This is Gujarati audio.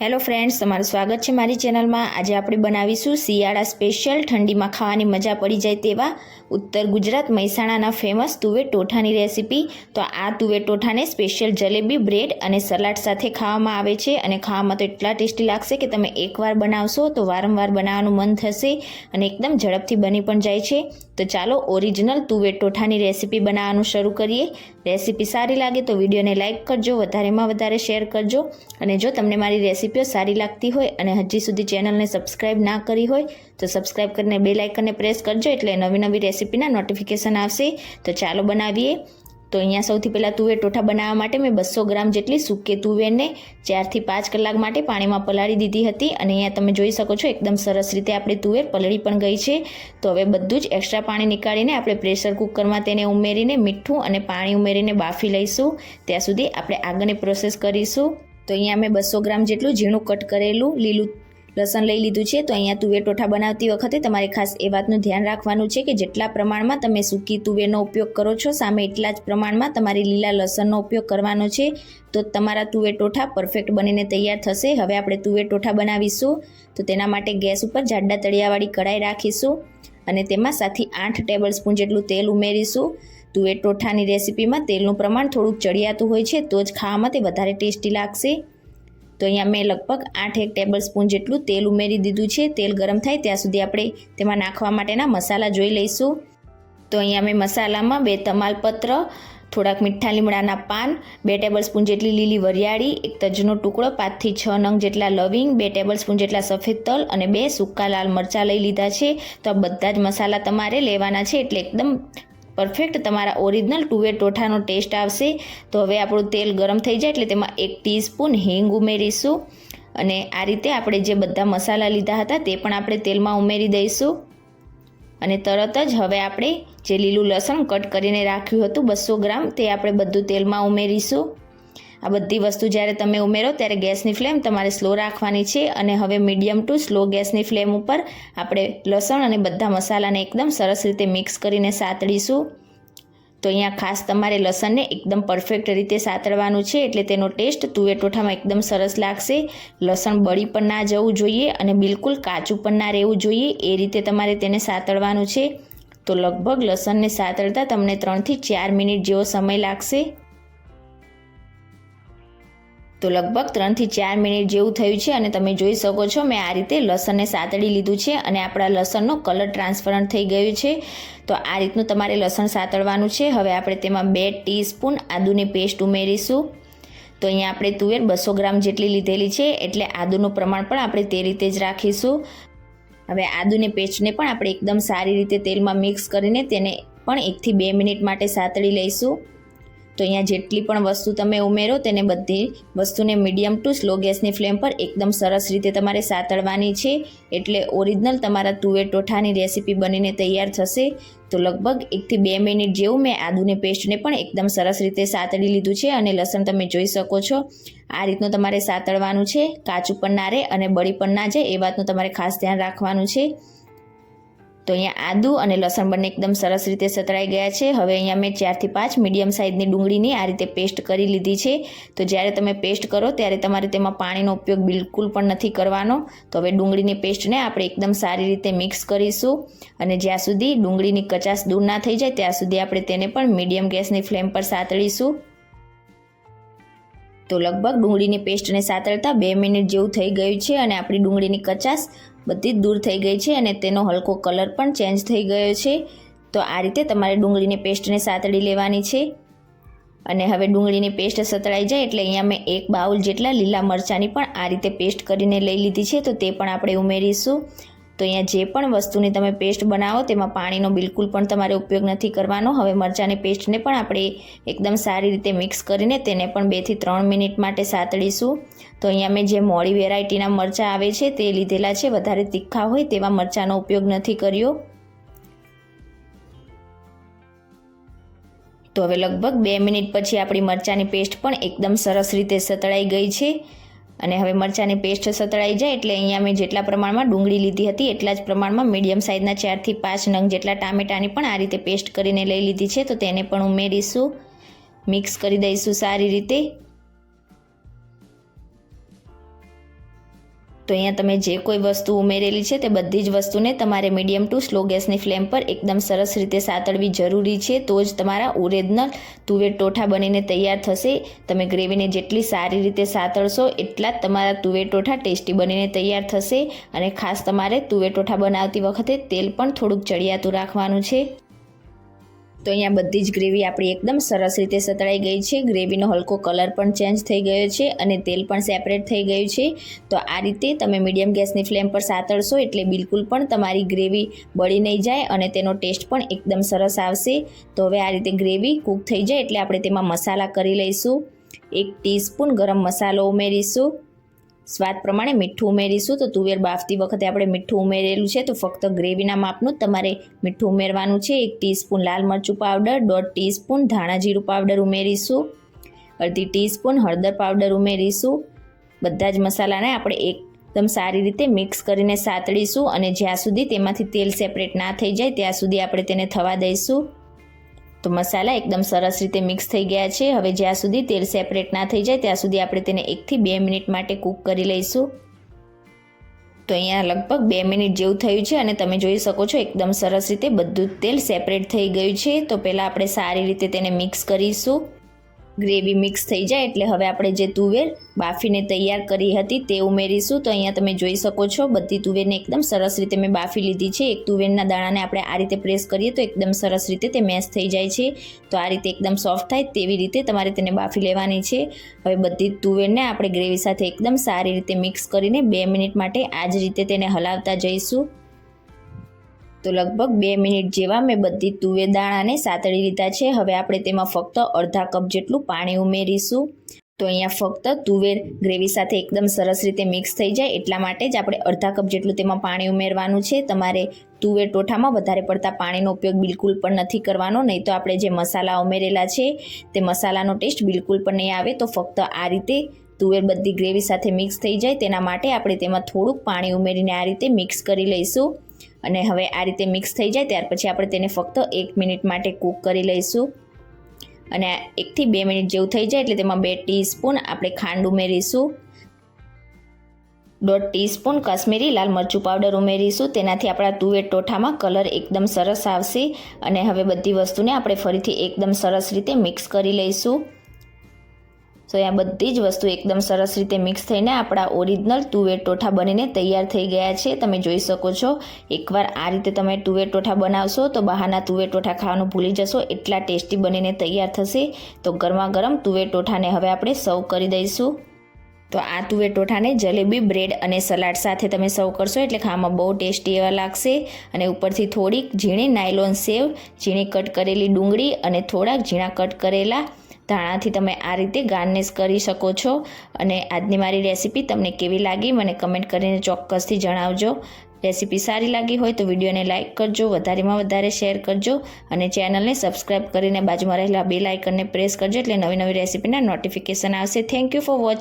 હેલો ફ્રેન્ડ્સ, તમારું સ્વાગત છે મારી ચેનલમાં। આજે આપણે બનાવીશું શિયાળા સ્પેશિયલ ઠંડીમાં ખાવાની મજા પડી જાય તેવા ઉત્તર ગુજરાત મહેસાણાના ફેમસ તુવેર ટોઠાની રેસીપી। તો આ તુવેર ટોઠાને સ્પેશિયલ જલેબી, બ્રેડ અને સલાડ સાથે ખાવામાં આવે છે અને ખાવામાં તો એટલા ટેસ્ટી લાગશે કે તમે એકવાર બનાવશો તો વારંવાર બનાવવાનું મન થશે અને એકદમ ઝડપથી બની પણ જાય છે। તો ચાલો ઓરિજિનલ તુવેર ટોઠાની રેસીપી બનાવવાનું શરૂ કરીએ। રેસીપી સારી લાગે તો વિડીયોને લાઇક કરજો, વધારેમાં વધારે શેર કરજો અને જો તમને મારી રેસીપીઓ સારી લાગતી હોય અને હજી સુધી ચેનલને સબસ્ક્રાઇબ ના કરી હોય તો સબસ્ક્રાઇબ કરીને બેલ આઇકનને પ્રેસ કરજો એટલે નવી રેસીપીના નોટિફિકેશન આવશે। તો ચાલો બનાવીએ। તો અહીંયા સૌથી પહેલાં તુવેર ટોઠા બનાવવા માટે મેં 200 ગ્રામ જેટલી સૂકી તુવેરને 4 થી 5 કલાક માટે પાણીમાં પલાળી દીધી હતી અને અહીંયા તમે જોઈ શકો છો એકદમ સરસ રીતે આપણી તુવેર પલળી પણ ગઈ છે। તો હવે બધું જ એક્સ્ટ્રા પાણી નીકાળીને આપણે પ્રેશર કુકરમાં તેને ઉમેરીને મીઠું અને પાણી ઉમેરીને બાફી લઈશું। ત્યાં સુધી આપણે આગળની પ્રોસેસ કરીશું। તો અહીંયા મેં 200 ગ્રામ જેટલું ઝીણું કટ કરેલું લીલું લસણ લઈ લીધું છે। તો અહીંયા તુવેર ટોઠા બનાવતી વખતે તમારે ખાસ એ વાતનું ધ્યાન રાખવાનું છે કે જેટલા પ્રમાણમાં તમે સૂકી તુવેરનો ઉપયોગ કરો છો સામે એટલા જ પ્રમાણમાં તમારી લીલા લસણનો ઉપયોગ કરવાનો છે। તો તમારા તુવેર ટોઠા પરફેક્ટ બનીને તૈયાર થશે। હવે આપણે તુવેર ટોઠા બનાવીશું। તો તેના માટે ગેસ ઉપર જાડા તળિયાવાળી કઢાઈ રાખીશું અને તેમાં 7 થી 8 ટેબલ સ્પૂન જેટલું તેલ ઉમેરીશું। તુવેર ટોઠાની રેસીપીમાં તેલનું પ્રમાણ થોડુંક ચડિયાતું હોય છે તો જ ખાવામાં તે વધારે ટેસ્ટી લાગશે। તો અહીંયા મેં લગભગ 8 ટેબલ સ્પૂન જેટલું તેલ ઉમેરી દીધું છે। તેલ ગરમ થાય ત્યાં સુધી આપણે તેમાં નાખવા માટેના મસાલા જોઈ લઈશું। તો અહીંયા મેં મસાલામાં 2 તમાલપત્ર, થોડાક મીઠા લીમડાના પાન, 2 ટેબલ સ્પૂન જેટલી લીલી વરિયાળી, 1 તજનો ટુકડો, 5 થી 6 નંગ જેટલા લવિંગ, 2 ટેબલ સ્પૂન જેટલા સફેદ તલ અને 2 સૂકા લાલ મરચાં લઈ લીધા છે। તો આ બધા જ મસાલા તમારે લેવાના છે એટલે એકદમ પરફેક્ટ તમારા ઓરિજિનલ તુવેર ટોઠાનો ટેસ્ટ આવશે। તો હવે આપણું તેલ ગરમ થઈ જાય એટલે તેમાં 1 ટીસ્પૂન હિંગ ઉમેરીશું અને આ રીતે આપણે જે બધા મસાલા લીધા હતા તે પણ આપણે તેલમાં ઉમેરી દઈશું અને તરત જ હવે આપણે જે લીલું લસણ કટ કરીને રાખ્યું હતું 200 ગ્રામ તે આપણે બધું તેલમાં ઉમેરીશું। આ બધી વસ્તુ જ્યારે તમે ઉમેરો ત્યારે ગેસની ફ્લેમ તમારે સ્લો રાખવાની છે અને હવે મીડિયમ ટુ સ્લો ગેસની ફ્લેમ ઉપર આપણે લસણ અને બધા મસાલાને એકદમ સરસ રીતે મિક્સ કરીને સાતળીશું। તો અહીંયા ખાસ તમારે લસણને એકદમ પરફેક્ટ રીતે સાતળવાનું છે એટલે તેનો ટેસ્ટ તુવેર ટોઠામાં એકદમ સરસ લાગશે। લસણ બળી પણ ના જવું જોઈએ અને બિલકુલ કાચું પણ ના રહેવું જોઈએ, એ રીતે તમારે તેને સાતળવાનું છે। તો લગભગ લસણને સાતળતા તમને 3 થી 4 મિનિટ જેવો સમય લાગશે। તો લગભગ 3 થી 4 મિનિટ જેવું થયું છે અને તમે જોઈ શકો છો મેં આ રીતે લસણને સાતળી લીધું છે અને આપણા લસણનો કલર ટ્રાન્સપરન્ટ થઈ ગયું છે। તો આ રીતનું તમારે લસણ સાતળવાનું છે। હવે આપણે તેમાં 2 ટીસ્પૂન આદુની પેસ્ટ ઉમેરીશું। તો અહીંયા આપણે તુવેર 200 ગ્રામ જેટલી લીધેલી છે એટલે આદુનું પ્રમાણ પણ આપણે તે રીતે જ રાખીશું। હવે આદુની પેસ્ટને પણ આપણે એકદમ સારી રીતે તેલમાં મિક્સ કરીને તેને પણ 1 થી 2 મિનિટ માટે સાતળી લઈશું। તો અહીંયા જેટલી પણ વસ્તુ તમે ઉમેરો તેને બધી વસ્તુને મીડિયમ ટુ સ્લો ગેસની ફ્લેમ પર એકદમ સરસ રીતે તમારે સાતળવાની છે એટલે ઓરિજિનલ તમારા તુવેર ટોઠાની રેસીપી બનીને તૈયાર થશે। તો લગભગ 1 થી 2 મિનિટ જેવું મેં આદુની પેસ્ટને પણ એકદમ સરસ રીતે સાતળી લીધું છે અને લસણ તમે જોઈ શકો છો આ રીતનું તમારે સાતળવાનું છે, કાચું પણ ના રહે અને બળી પણ ના જાય એ વાતનું તમારે ખાસ ધ્યાન રાખવાનું છે। તો અહીંયા આદુ અને લસણ બંને એકદમ સરસ રીતે સતળાઈ ગયા છે। હવે અહીંયા મેં 4 થી 5 મીડિયમ સાઇઝની ડુંગળીની આ રીતે પેસ્ટ કરી લીધી છે। તો જ્યારે તમે પેસ્ટ કરો ત્યારે તમારે તેમાં પાણીનો ઉપયોગ બિલકુલ પણ નથી કરવાનો। તો હવે ડુંગળીની પેસ્ટને આપણે એકદમ સારી રીતે મિક્સ કરીશું અને જ્યાં સુધી ડુંગળીની કચાશ દૂર ના થઈ જાય ત્યાં સુધી આપણે તેને પણ મીડિયમ ગેસની ફ્લેમ પર સાતળીશું। તો લગભગ ડુંગળીની પેસ્ટને સાતળતા 2 મિનિટ જેવું થઈ ગયું છે અને આપણી ડુંગળીની કચાશ બધી જ દૂર થઈ ગઈ છે અને તેનો હલકો કલર પણ ચેન્જ થઈ ગયો છે। તો આ રીતે તમારે ડુંગળીની પેસ્ટને સાતળી લેવાની છે અને હવે ડુંગળીની પેસ્ટ સતળાઈ જાય એટલે અહીંયા મેં 1 બાઉલ જેટલા લીલા મરચાંની પણ આ રીતે પેસ્ટ કરીને લઈ લીધી છે। તો તે પણ આપણે ઉમેરીશું। તો અહીંયા જે પણ વસ્તુની તમે પેસ્ટ બનાવો તેમાં પાણીનો બિલકુલ પણ તમારે ઉપયોગ નથી કરવાનો। હવે મરચાંની પેસ્ટને પણ આપણે એકદમ સારી રીતે મિક્સ કરીને તેને પણ 2 થી 3 મિનિટ માટે સાતળીશું। તો અહીંયા મેં જે મોળી વેરાયટીના મરચાં આવે છે તે લીધેલા છે, વધારે તીખા હોય તેવા મરચાંનો ઉપયોગ નથી કર્યો। તો હવે લગભગ 2 મિનિટ પછી આપણી મરચાંની પેસ્ટ પણ એકદમ સરસ રીતે સતળાઈ ગઈ છે અને હવે મરચાંની પેસ્ટ સતળાઈ જાય એટલે અહીંયા મેં જેટલા પ્રમાણમાં ડુંગળી લીધી હતી એટલા જ પ્રમાણમાં મીડિયમ સાઇઝના 4 થી 5 નંગ જેટલા ટામેટાની પણ આ રીતે પેસ્ટ કરીને લઈ લીધી છે। તો તેને પણ ઉમેરીશું, મિક્સ કરી દઈશું સારી રીતે। તો અહીંયા તમે જે કોઈ વસ્તુ ઉમેરેલી છે તે બધી જ વસ્તુને તમારે મીડિયમ ટુ સ્લો ગેસની ફ્લેમ પર એકદમ સરસ રીતે સાતળવી જરૂરી છે, તો જ તમારા ઓરિજિનલ તુવેર ટોઠા બનીને તૈયાર થશે. તમે ગ્રેવીને જેટલી સારી રીતે સાતળશો એટલા જ તમારા તુવેર ટોઠા ટેસ્ટી બનીને તૈયાર થશે. અને ખાસ તમારે તુવેર ટોઠા બનાવતી વખતે તેલ પણ થોડુંક ચડિયાતું રાખવાનું છે. તો અહીંયા બધી જ ગ્રેવી આપણી એકદમ સરસ રીતે સતળાઈ ગઈ છે. ગ્રેવીનો હલકો કલર પણ ચેન્જ થઈ ગયો છે અને તેલ પણ સેપરેટ થઈ ગયું છે. તો આ રીતે તમે મીડિયમ ગેસની ફ્લેમ પર સાતળશો એટલે બિલકુલ પણ તમારી ગ્રેવી બળી નહીં જાય અને તેનો ટેસ્ટ પણ એકદમ સરસ આવશે. તો હવે આ રીતે ગ્રેવી કૂક થઈ જાય એટલે આપણે તેમાં મસાલા કરી લઈશું. 1 ટીસ્પૂન ગરમ મસાલો ઉમેરીશું. સ્વાદ પ્રમાણે મીઠું ઉમેરીશું. તો તુવેર બાફતી વખતે આપણે મીઠું ઉમેરેલું છે, તો ફક્ત ગ્રેવીના માપનું તમારે મીઠું ઉમેરવાનું છે. 1 ટીસ્પૂન લાલ મરચું પાવડર, 1/2 ટીસ્પૂન ધાણા જીરું પાવડર ઉમેરીશું. 1/2 ટીસ્પૂન હળદર પાવડર ઉમેરીશું. બધા જ મસાલાને આપણે એકદમ સારી રીતે મિક્સ કરીને સાતળીશું અને જ્યાં સુધી તેમાંથી તેલ સેપરેટ ના થઈ જાય ત્યાં સુધી આપણે તેને થવા દઈશું. તો મસાલા એકદમ સરસ રીતે મિક્સ થઈ ગયા છે. હવે જ્યાં સુધી તેલ સેપરેટ ના થઈ જાય ત્યાં સુધી આપણે તેને 1 થી 2 મિનિટ માટે કૂક કરી લઈશું. તો અહીંયા લગભગ 2 મિનિટ જેવું થયું છે અને તમે જોઈ શકો છો એકદમ સરસ રીતે બધું તેલ સેપરેટ થઈ ગયું છે. તો પહેલાં આપણે સારી રીતે તેને મિક્સ કરીશું. ગ્રેવી મિક્સ થઈ જાય એટલે હવે આપણે જે તુવેર બાફીને તૈયાર કરી હતી તે ઉમેરીશું. તો અહીંયા તમે જોઈ શકો છો બધી તુવેરને એકદમ સરસ રીતે મેં બાફી લીધી છે. એક તુવેરના દાણાને આપણે આ રીતે પ્રેસ કરીએ તો એકદમ સરસ રીતે તે મેશ થઈ જાય છે. તો આ રીતે એકદમ સોફ્ટ થાય તેવી રીતે તમારે તેને બાફી લેવાની છે. હવે બધી તુવેરને આપણે ગ્રેવી સાથે એકદમ સારી રીતે મિક્સ કરીને 2 મિનિટ માટે આ જ રીતે તેને હલાવતા જઈશું. તો લગભગ 2 મિનિટ જેવા મેં બધી તુવેર દાણાને સાતળી લીધા છે. હવે આપણે તેમાં ફક્ત અડધા કપ જેટલું પાણી ઉમેરીશું. તો અહીંયા ફક્ત તુવેર ગ્રેવી સાથે એકદમ સરસ રીતે મિક્સ થઈ જાય એટલા માટે જ આપણે અડધા કપ જેટલું તેમાં પાણી ઉમેરવાનું છે. તમારે તુવેર ટોઠામાં વધારે પડતા પાણીનો ઉપયોગ બિલકુલ પણ નથી કરવાનો, નહીં તો આપણે જે મસાલા ઉમેરેલા છે તે મસાલાનો ટેસ્ટ બિલકુલ પણ નહીં આવે. તો ફક્ત આ રીતે તુવેર બધી ગ્રેવી સાથે મિક્સ થઈ જાય તેના માટે આપણે તેમાં થોડુંક પાણી ઉમેરીને આ રીતે મિક્સ કરી લઈશું. અને હવે આ રીતે મિક્સ થઈ જાય ત્યાર પછી આપણે તેને ફક્ત 1 મિનિટ માટે કૂક કરી લઈશું. અને 1 થી 2 મિનિટ જેવું થઈ જાય એટલે તેમાં 2 ટીસ્પૂન આપણે ખાંડ ઉમેરીશું. 1/2 ટીસ્પૂન કાશ્મીરી લાલ મરચું પાવડર ઉમેરીશું. તેનાથી આપણા તુવેર ટોઠામાં કલર એકદમ સરસ આવશે. અને હવે બધી વસ્તુને આપણે ફરીથી એકદમ સરસ રીતે મિક્સ કરી લઈશું. તો આ બધી જ વસ્તુ એકદમ સરસ રીતે મિક્સ થઈને આપણા ઓરિજિનલ તુવેર ટોઠા બનીને તૈયાર થઈ ગયા છે. તમે જોઈ શકો છો એકવાર આ રીતે તમે તુવેર ટોઠા બનાવશો તો બહારના તુવેર ટોઠા ખાવાનું ભૂલી જશો, એટલા ટેસ્ટી બનીને તૈયાર થશે. તો ગરમા ગરમ તુવેર ટોઠાને હવે આપણે સર્વ કરી દઈશું. તો આ તુવેર ટોઠાને જલેબી, બ્રેડ અને સલાડ સાથે તમે સર્વ કરશો એટલે ખાવામાં બહુ ટેસ્ટી એવા લાગશે. અને ઉપરથી થોડીક ઝીણી નાયલોન સેવ, ઝીણી કટ કરેલી ડુંગળી અને થોડાક ઝીણા કટ કરેલા ધાણાથી તમે આ રીતે ગાર્નિશ કરી શકો છો. અને આજની મારી રેસીપી તમને કેવી લાગી મને કમેન્ટ કરીને ચોક્કસથી જણાવજો. રેસીપી સારી લાગી હોય તો વિડીયોને લાઇક કરજો, વધારેમાં વધારે શેર કરજો અને ચેનલને સબસ્ક્રાઈબ કરીને બાજુમાં રહેલા બેલ આઇકનને પ્રેસ કરજો એટલે નવી નવી રેસીપીના નોટિફિકેશન આવશે. Thank you for watching.